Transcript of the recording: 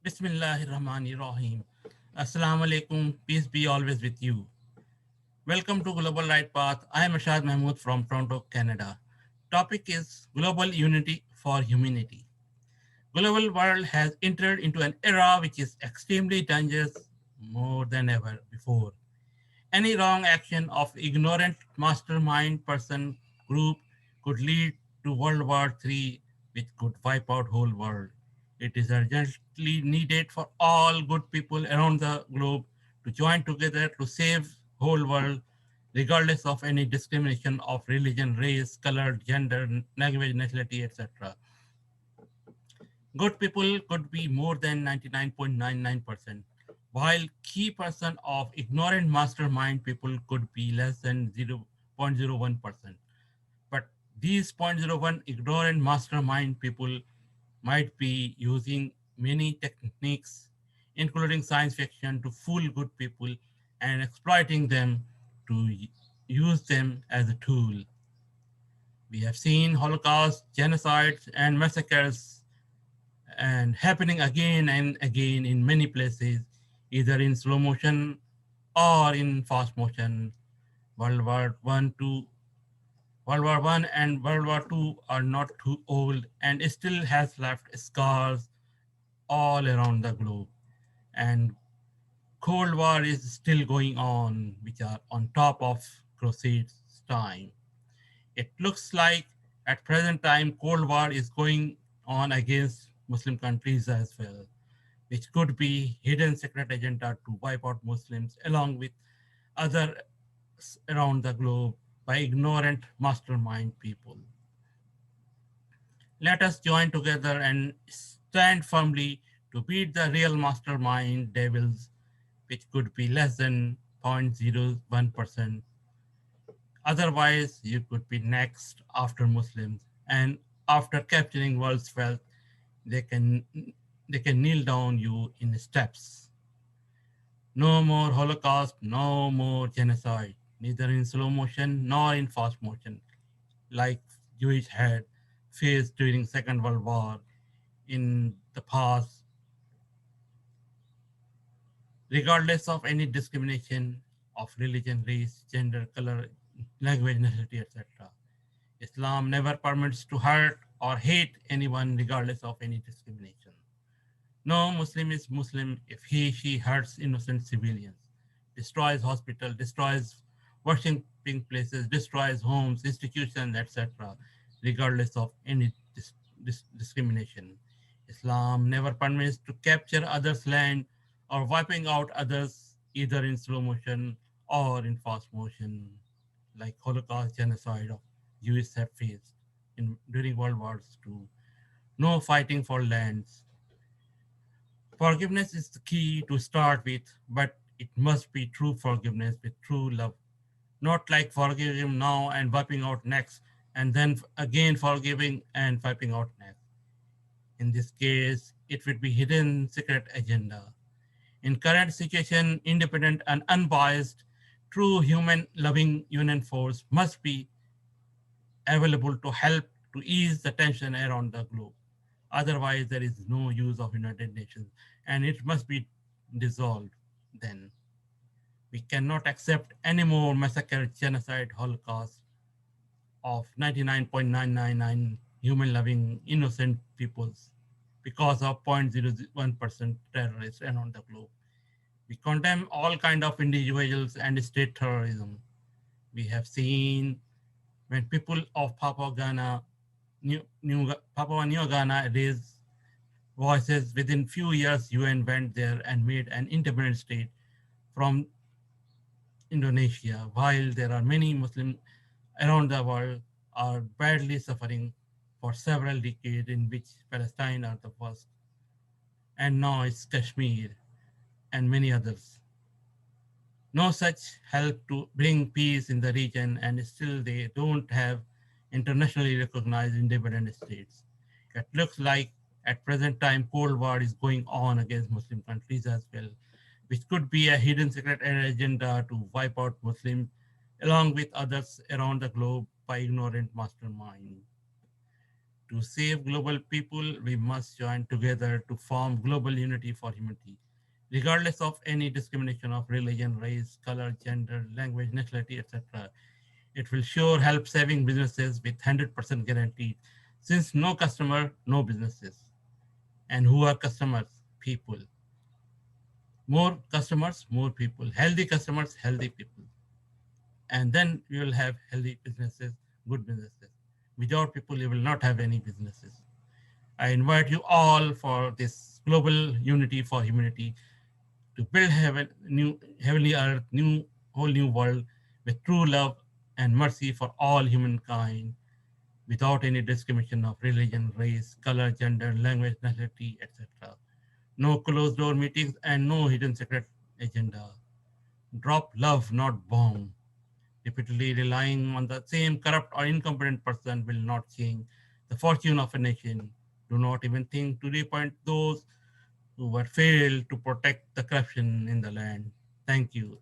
Bismillahirrahmanirrahim. Assalamu alaikum. Peace be always with you. Welcome to Global Right Path. I am Ashad Mahmood from Toronto, Canada. Topic is Global Unity for Humanity. Global world has entered into an era which is extremely dangerous more than ever before. Any wrong action of ignorant mastermind person group could lead to World War III, which could wipe out whole world. It is urgently needed for all good people around the globe to join together to save whole world, regardless of any discrimination of religion, race, color, gender, language, nationality, etc. Good people could be more than 99.99%, while key person of ignorant mastermind people could be less than 0.01%. But these zero point zero 0.01 ignorant mastermind people might be using many techniques, including science fiction, to fool good people and exploiting them to use them as a tool. We have seen Holocaust, genocides, and massacres and happening again and again in many places, either in slow motion or in fast motion. World War One, Two, World War One, and World War Two are not too old and still has left scars all around the globe. And Cold War is still going on, which are on top of Crusades time. It looks like at present time Cold War is going on against Muslim countries as well, which could be hidden secret agenda to wipe out Muslims along with others around the globe by ignorant mastermind people. Let us join together and stand firmly to beat the real mastermind devils, which could be less than 0.01%. Otherwise, you could be next after Muslims, and after capturing world's wealth, they can they can kneel down you in steps. No more Holocaust, no more genocide, neither in slow motion nor in fast motion, like Jewish had faced during Second World War in the past, regardless of any discrimination of religion, race, gender, color, language, nationality, etc. Islam never permits to hurt or hate anyone regardless of any discrimination. No Muslim is Muslim if she hurts innocent civilians, destroys hospitals, destroys worshipping places, destroys homes, institutions, etc., regardless of any discrimination. Islam never permits to capture others' land or wiping out others either in slow motion or in fast motion, like Holocaust genocide of Jews have faced during World Wars II. No fighting for lands, forgiveness is the key to start with, but it must be true forgiveness with true love. Not like forgiving him now and wiping out next, and then again forgiving and wiping out next. In this case, it would be hidden secret agenda. In current situation, independent and unbiased, true human loving union force must be available to help to ease the tension around the globe. Otherwise, there is no use of United Nations and it must be dissolved then. We cannot accept any more massacre, genocide, holocaust of 99.999 human loving innocent peoples because of 0.01% terrorists around the globe. We condemn all kind of individuals and state terrorism. We have seen when people of Papua New Guinea raised voices, within few years UN went there and made an independent state from Indonesia, while there are many Muslims around the world are badly suffering for several decades in which Palestine are the first, and now it's Kashmir and many others. No such help to bring peace in the region, and still they don't have internationally recognized independent states. It looks like at present time Cold War is going on against Muslim countries as well, which could be a hidden secret agenda to wipe out Muslims along with others around the globe by ignorant mastermind. To save global people, we must join together to form global unity for humanity, regardless of any discrimination of religion, race, color, gender, language, nationality, etc. It will sure help saving businesses with 100% guarantee, since no customer, no businesses. And who are customers? People. More customers, more people. Healthy customers, healthy people. And then you will have healthy businesses, good businesses. Without people, you will not have any businesses. I invite you all for this global unity for humanity to build heaven, new heavenly earth, new whole new world with true love and mercy for all humankind, without any discrimination of religion, race, color, gender, language, nationality, etc. No closed door meetings and no hidden secret agenda. Drop love, not bomb. Repeatedly relying on the same corrupt or incompetent person will not change the fortune of a nation. Do not even think to reappoint those who were failed to protect the corruption in the land. Thank you.